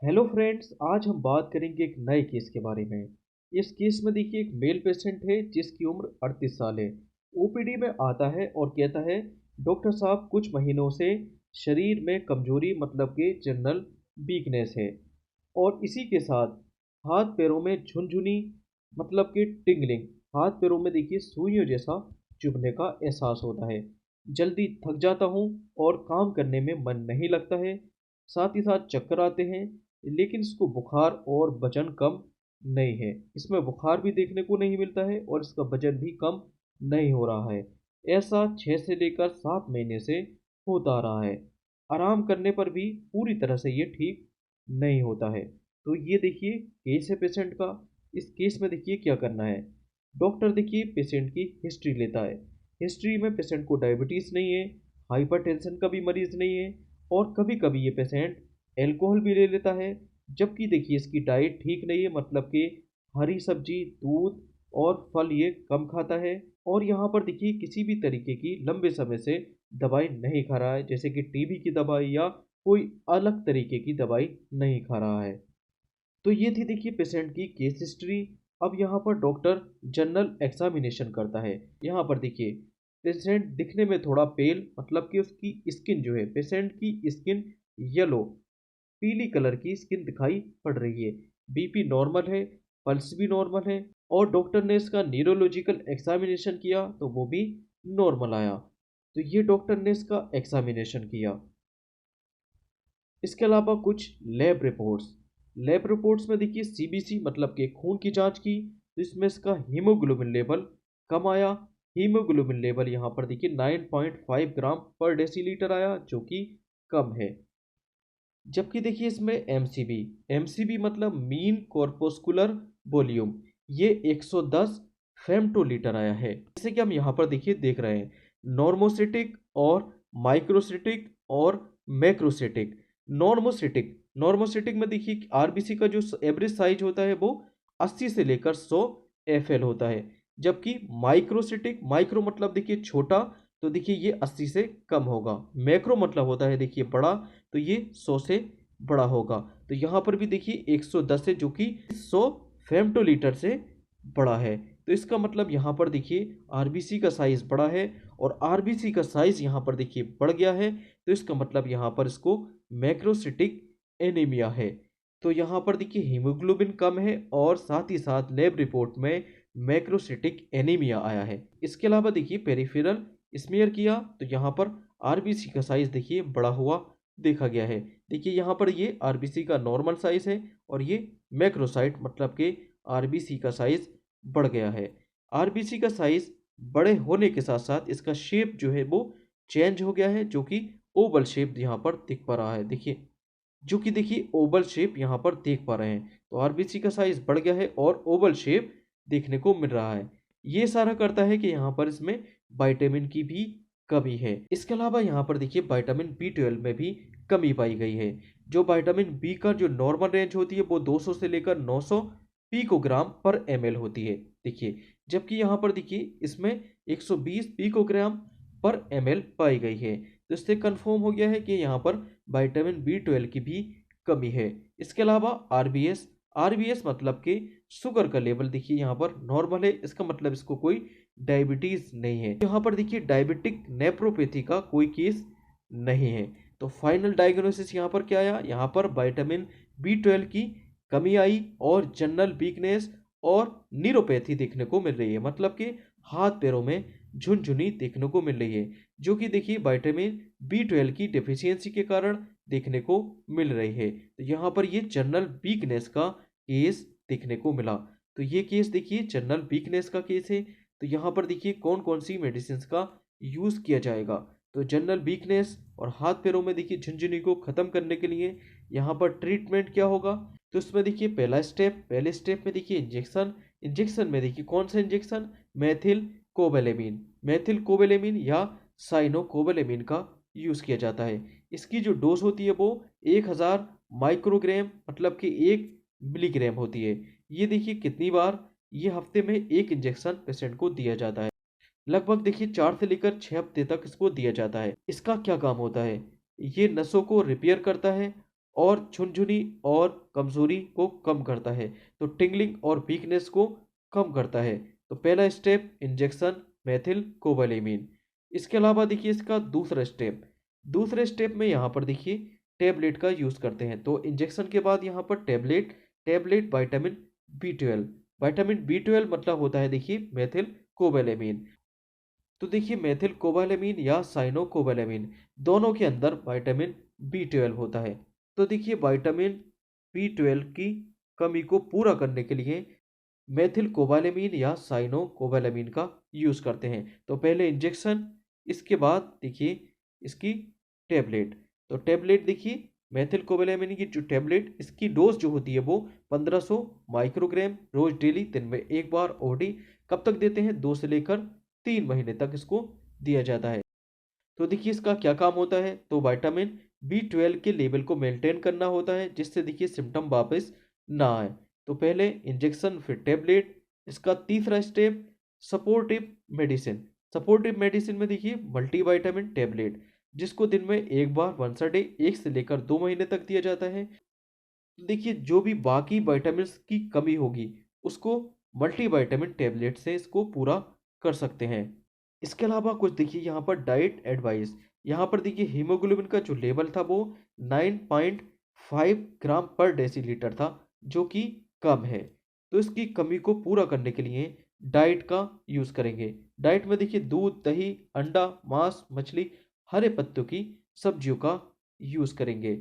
Hello friends, आज हम बात करेंगे एक नए केस के बारे में। इस केस में देखिए एक मेल पेशेंट है जिसकी उम्र 38 साल है। ओपीडी में आता है और कहता है, डॉक्टर साहब कुछ महीनों से शरीर में कमजोरी मतलब कि जनरल वीकनेस है, और इसी के साथ हाथ पैरों में झुनझुनी मतलब कि टिंगलिंग, हाथ पैरों में देखिए सुइयों जैसा चुभने का एहसास होता है। जल्दी थक जाता हूँ और काम करने में मन नहीं लगता है। साथ ही साथ चक्कर आते हैं, लेकिन इसको बुखार और वजन कम नहीं है। इसमें बुखार भी देखने को नहीं मिलता है और इसका वजन भी कम नहीं हो रहा है। ऐसा 6 से लेकर 7 महीने से होता आ रहा है। आराम करने पर भी पूरी तरह से ये ठीक नहीं होता है। तो ये देखिए केस है पेशेंट का। इस केस में देखिए क्या करना है। डॉक्टर देखिए पेशेंट की हिस्ट्री लेता है। हिस्ट्री में पेशेंट को डायबिटीज़ नहीं है, हाइपरटेंशन का भी मरीज़ नहीं है, और कभी कभी ये पेशेंट अल्कोहल भी ले लेता है। जबकि देखिए इसकी डाइट ठीक नहीं है, मतलब कि हरी सब्जी, दूध और फल ये कम खाता है। और यहाँ पर देखिए किसी भी तरीके की लंबे समय से दवाई नहीं खा रहा है, जैसे कि टीबी की दवाई या कोई अलग तरीके की दवाई नहीं खा रहा है। तो ये थी देखिए पेशेंट की केस हिस्ट्री। अब यहाँ पर डॉक्टर जनरल एग्जामिनेशन करता है। यहाँ पर देखिए पेशेंट दिखने में थोड़ा पेल, मतलब कि उसकी स्किन जो है, पेशेंट की स्किन येलो, पीली कलर की स्किन दिखाई पड़ रही है। बीपी नॉर्मल है, पल्स भी नॉर्मल है, और डॉक्टर ने इसका न्यूरोलॉजिकल एग्जामिनेशन किया तो वो भी नॉर्मल आया। तो ये डॉक्टर ने इसका एग्जामिनेशन किया। इसके अलावा कुछ लैब रिपोर्ट्स में देखिए सीबीसी मतलब कि खून की जांच की, तो इसमें इसका हीमोग्लोबिन लेवल कम आया। हीमोग्लोबिन लेवल यहाँ पर देखिए 9.5 ग्राम पर डेसीलीटर आया, जो कि कम है। जबकि देखिए इसमें एमसीबी, एमसीबी मतलब मीन कॉर्पोस्कुलर वॉल्यूम, ये 110 फेम्टोलीटर आया है। जैसे कि हम यहाँ पर देखिए देख रहे हैं, नॉर्मोसिटिक और माइक्रोसिटिक और मैक्रोसिटिक। नॉर्मोसिटिक में देखिए आरबीसी का जो एवरेज साइज होता है वो 80 से लेकर 100 एफएल होता है। जबकि माइक्रोसिटिक, माइक्रो मतलब देखिए छोटा, तो देखिए ये 80 से कम होगा। मैक्रो मतलब होता है देखिए बड़ा, तो ये 100 से बड़ा होगा। तो यहाँ पर भी देखिए 110 है, जो कि 100 फेम्टोलीटर से बड़ा है। तो इसका मतलब यहाँ पर देखिए आरबीसी का साइज बड़ा है, और आरबीसी का साइज यहाँ पर देखिए बढ़ गया है। तो इसका मतलब यहाँ पर इसको मैक्रोसिटिक एनीमिया है। तो यहाँ पर देखिए हीमोग्लोबिन कम है, और साथ ही साथ लैब रिपोर्ट में मैक्रोसिटिक एनीमिया आया है। इसके अलावा देखिए पेरिफेरल स्मीयर किया, तो यहाँ पर आरबीसी का साइज देखिए बड़ा हुआ देखा गया है। देखिए यहाँ पर ये आरबीसी का नॉर्मल साइज है, और ये मैक्रोसाइट मतलब कि आरबीसी का साइज बढ़ गया है। आरबीसी का साइज बड़े होने के साथ साथ इसका शेप जो है वो चेंज हो गया है, जो कि ओवल शेप यहाँ पर दिख पा रहा है। देखिए, जो कि देखिए ओवल शेप यहाँ पर देख पा रहे हैं। तो आरबीसी का साइज बढ़ गया है और ओवल शेप देखने को मिल रहा है। ये सारा करता है कि यहाँ पर इसमें विटामिन की भी कमी है। इसके अलावा यहाँ पर देखिए विटामिन बी 12 में भी कमी पाई गई है। जो विटामिन बी का जो नॉर्मल रेंज होती है वो 200 से लेकर 900 पिकोग्राम पर एमएल होती है। देखिए, जबकि यहाँ पर देखिए इसमें 120 पिकोग्राम पर एमएल पाई गई है। तो इससे कंफर्म हो गया है कि यहाँ पर विटामिन बी 12 की भी कमी है। इसके अलावा आरबीएस, आरबीएस मतलब कि शुगर का लेवल देखिए यहाँ पर नॉर्मल है। इसका मतलब इसको कोई डायबिटीज नहीं है। यहाँ पर देखिए डायबिटिक नेफ्रोपैथी का कोई केस नहीं है। तो फाइनल डायग्नोसिस यहाँ पर क्या आया, यहाँ पर विटामिन बी 12 की कमी आई, और जनरल वीकनेस और न्यूरोपैथी देखने को मिल रही है, मतलब कि हाथ पैरों में झुनझुनी देखने को मिल रही है, जो कि देखिए विटामिन बी 12 की डेफिशिएंसी के कारण देखने को मिल रही है। तो यहाँ पर ये जनरल वीकनेस का केस देखने को मिला। तो ये केस देखिए जनरल वीकनेस का केस है। तो यहाँ पर देखिए कौन कौन सी मेडिसिन का यूज़ किया जाएगा। तो जनरल वीकनेस और हाथ पैरों में देखिए झुनझुनी को ख़त्म करने के लिए यहाँ पर ट्रीटमेंट क्या होगा। तो इसमें देखिए पहले स्टेप में देखिए इंजेक्शन। इंजेक्शन में देखिए कौन सा इंजेक्शन, मैथिल कोबेलेमिन या साइनोकोबेलेमिन का यूज़ किया जाता है। इसकी जो डोज होती है वो 1000 माइक्रोग्राम मतलब कि 1 मिलीग्राम होती है। ये देखिए कितनी बार, ये हफ्ते में एक इंजेक्शन पेशेंट को दिया जाता है। लगभग देखिए 4 से लेकर 6 हफ्ते तक इसको दिया जाता है। इसका क्या काम होता है, ये नसों को रिपेयर करता है और झुनझुनी और कमजोरी को कम करता है। तो टिंगलिंग और वीकनेस को कम करता है। तो पहला स्टेप इंजेक्शन मेथिल कोबालेमिन। इसके अलावा देखिए इसका दूसरे स्टेप में यहाँ पर देखिए टेबलेट का यूज़ करते हैं। तो इंजेक्शन के बाद यहाँ पर टेबलेट विटामिन बी ट्वेल्व मतलब होता है देखिए मेथिल कोबालेमिन। तो देखिए मेथिल कोबालेमिन या साइनो कोबालेमिन दोनों के अंदर विटामिन बी 12 होता है। तो देखिए विटामिन बी 12 की कमी को पूरा करने के लिए मेथिल कोबालेमिन या साइनो कोबालेमिन का यूज़ करते हैं। तो पहले इंजेक्शन, इसके बाद देखिए इसकी टेबलेट। तो टेबलेट देखिए मेथिल कोबालेमिन की जो टेबलेट, इसकी डोज जो होती है वो 1500 माइक्रोग्राम रोज डेली, दिन में एक बार ओडी। कब तक देते हैं? 2 से लेकर 3 महीने तक इसको दिया जाता है। तो देखिए इसका क्या काम होता है? तो विटामिन बी 12 के लेवल को मेंटेन करना होता है, जिससे देखिए सिम्टम वापस ना आए। तो पहले इंजेक्शन, फिर टेबलेट। इसका तीसरा step supportive medicine. Supportive medicine में देखिए मल्टीविटामिन टेबलेट, जिसको दिन में एक बार वंस अ डे 1 से लेकर 2 महीने तक दिया जाता है। तो देखिए जो भी बाकी विटामिन की कमी होगी उसको मल्टीविटामिन टेबलेट से इसको पूरा कर सकते हैं। इसके अलावा कुछ देखिए यहाँ पर डाइट एडवाइस। यहाँ पर देखिए हीमोग्लोबिन का जो लेवल था वो 9.5 ग्राम पर डेसीलीटर था, जो कि कम है। तो इसकी कमी को पूरा करने के लिए डाइट का यूज़ करेंगे। डाइट में देखिए दूध, दही, अंडा, मांस, मछली, हरे पत्तों की सब्जियों का यूज़ करेंगे।